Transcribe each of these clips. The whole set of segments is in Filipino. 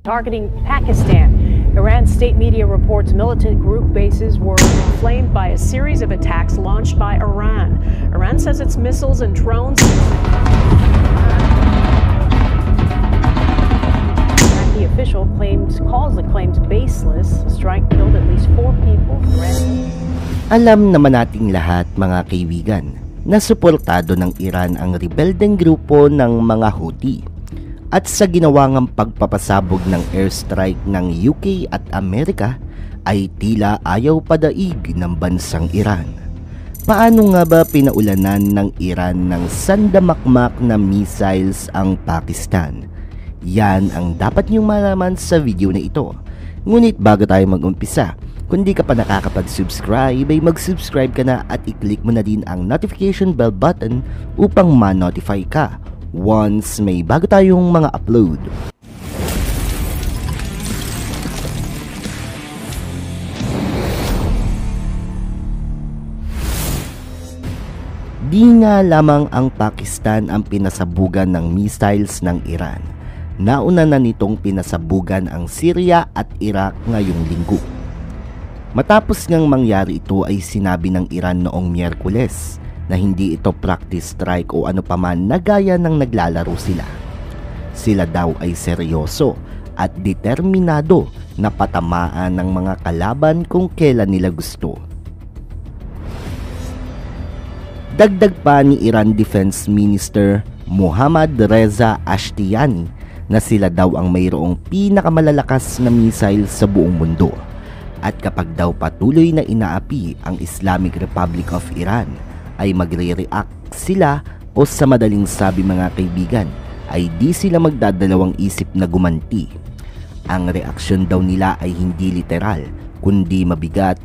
targeting Pakistan. Iran's state media reports militant group bases were inflamed by a series of attacks launched by Iran. Iran says its missiles and drones. The official calls the claims baseless. The strike killed at least 4 people. Alam naman nating lahat, mga kaibigan, na suportado ng Iran ang rebeldeng grupo ng mga Houthi. At sa ginawang pagpapasabog ng airstrike ng UK at Amerika ay tila ayaw padaig ng bansang Iran. Paano nga ba pinaulanan ng Iran ng sandamakmak na missiles ang Pakistan? Yan ang dapat niyong malaman sa video na ito. Ngunit bago tayo mag-umpisa, kung di ka pa nakakapag-subscribe ay mag-subscribe ka na at i-click mo na din ang notification bell button upang ma-notify ka once may bago tayong mga upload. Di nga lamang ang Pakistan ang pinasabugan ng missiles ng Iran. Nauna na nitong pinasabugan ang Syria at Iraq ngayong linggo. Matapos ngang mangyari ito ay sinabi ng Iran noong Miyerkules na hindi ito practice strike o ano paman na gaya ng naglalaro sila. Sila daw ay seryoso at determinado na patamaan ng mga kalaban kung kailan nila gusto. Dagdag pa ni Iran Defense Minister Mohammad Reza Ashtiani na sila daw ang mayroong pinakamalalakas na missile sa buong mundo. At kapag daw patuloy na inaapi ang Islamic Republic of Iran, ay magre-react sila o sa madaling sabi, mga kaibigan, ay di sila magdadalawang isip na gumanti. Ang reaksyon daw nila ay hindi literal, kundi mabigat,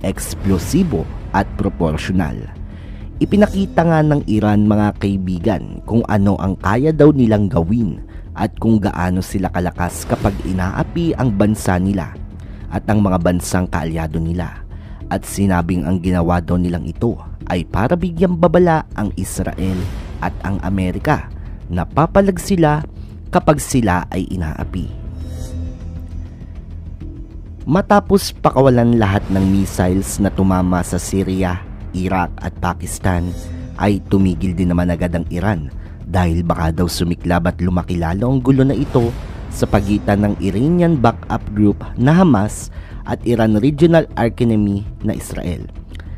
eksplosibo at proporsyonal. Ipinakita nga ng Iran, mga kaibigan, kung ano ang kaya daw nilang gawin at kung gaano sila kalakas kapag inaapi ang bansa nila at ang mga bansang kaalyado nila. At sinabing ang ginawa daw nilang ito ay para bigyang babala ang Israel at ang Amerika na papalag sila kapag sila ay inaapi. Matapos pakawalan lahat ng missiles na tumama sa Syria, Iraq at Pakistan, ay tumigil din naman agad ang Iran dahil baka daw sumiklab at lumaki lalo ang gulo na ito sa pagitan ng Iranian backup group na Hamas at Iran Regional Archenemy na Israel.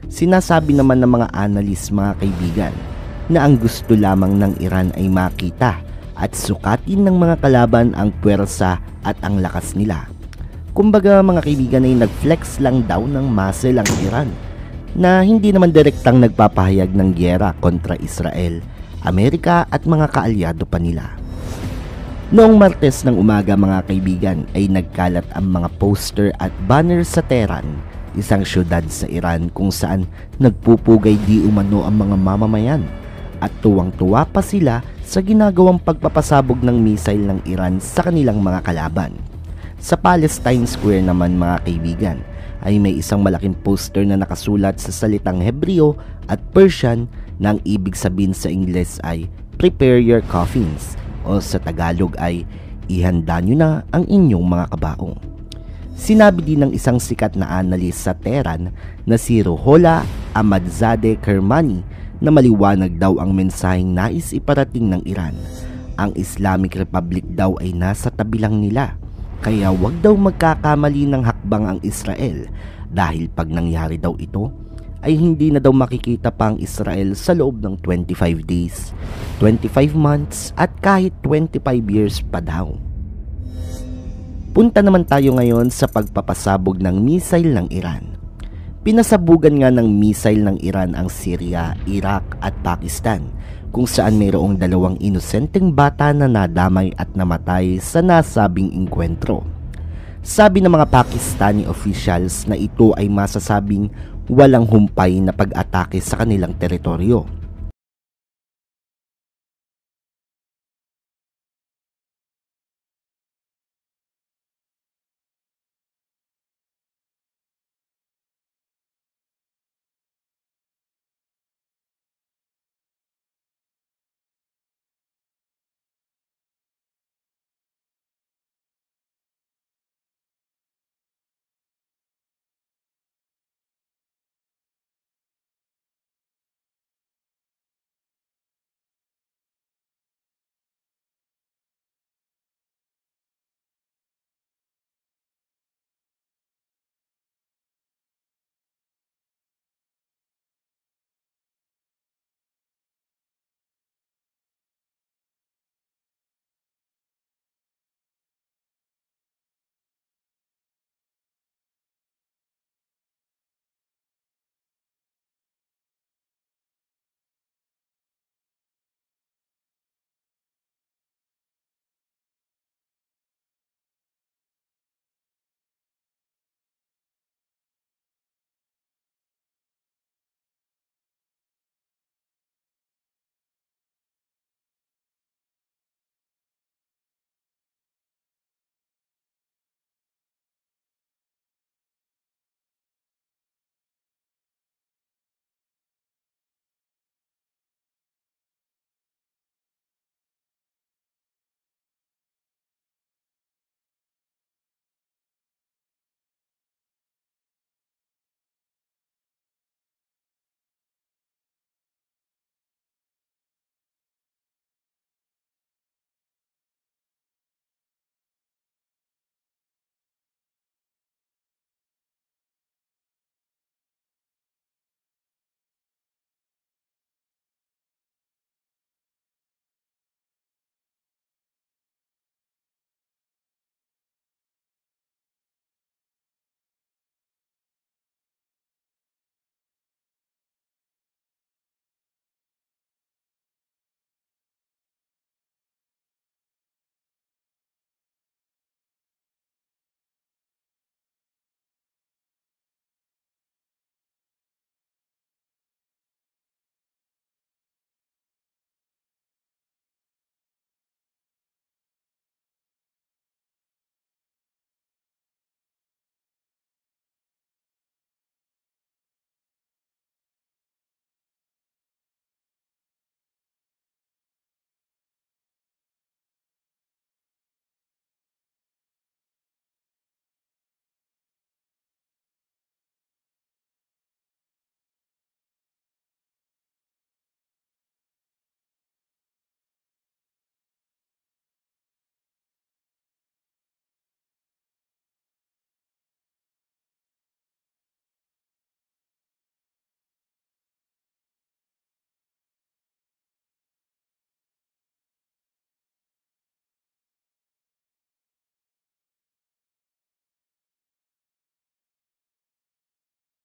Sinasabi naman ng mga analyst, mga kaibigan, na ang gusto lamang ng Iran ay makita at sukatin ng mga kalaban ang puwersa at ang lakas nila. Kumbaga, mga kaibigan, ay nag-flex lang daw ng muscle ang Iran na hindi naman direktang nagpapahayag ng gyera kontra Israel, Amerika at mga kaalyado pa nila. Noong Martes ng umaga, mga kaibigan, ay nagkalat ang mga poster at banner sa Tehran, isang syudad sa Iran kung saan nagpupugay di umano ang mga mamamayan, at tuwang-tuwa pa sila sa ginagawang pagpapasabog ng missile ng Iran sa kanilang mga kalaban. Sa Palestine Square naman, mga kaibigan, ay may isang malaking poster na nakasulat sa salitang Hebreo at Persian na ang ibig sabihin sa Ingles ay "Prepare your coffins" o sa Tagalog ay "Ihanda nyo na ang inyong mga kabaong". Sinabi din ng isang sikat na analyst sa Tehran na si Ruhollah Ahmadzadeh Kermani na maliwanag daw ang mensaheng nais iparating ng Iran. Ang Islamic Republic daw ay nasa tabi lang nila, kaya wag daw magkakamali ng hakbang ang Israel dahil pag nangyari daw ito ay hindi na daw makikita pa ang Israel sa loob ng 25 days, 25 months at kahit 25 years pa daw. Punta naman tayo ngayon sa pagpapasabog ng missile ng Iran. Pinasabugan nga ng missile ng Iran ang Syria, Iraq at Pakistan, kung saan mayroong 2 inosenteng bata na nadamay at namatay sa nasabing engkwentro. Sabi ng mga Pakistani officials na ito ay masasabing walang humpay na pag-atake sa kanilang teritoryo.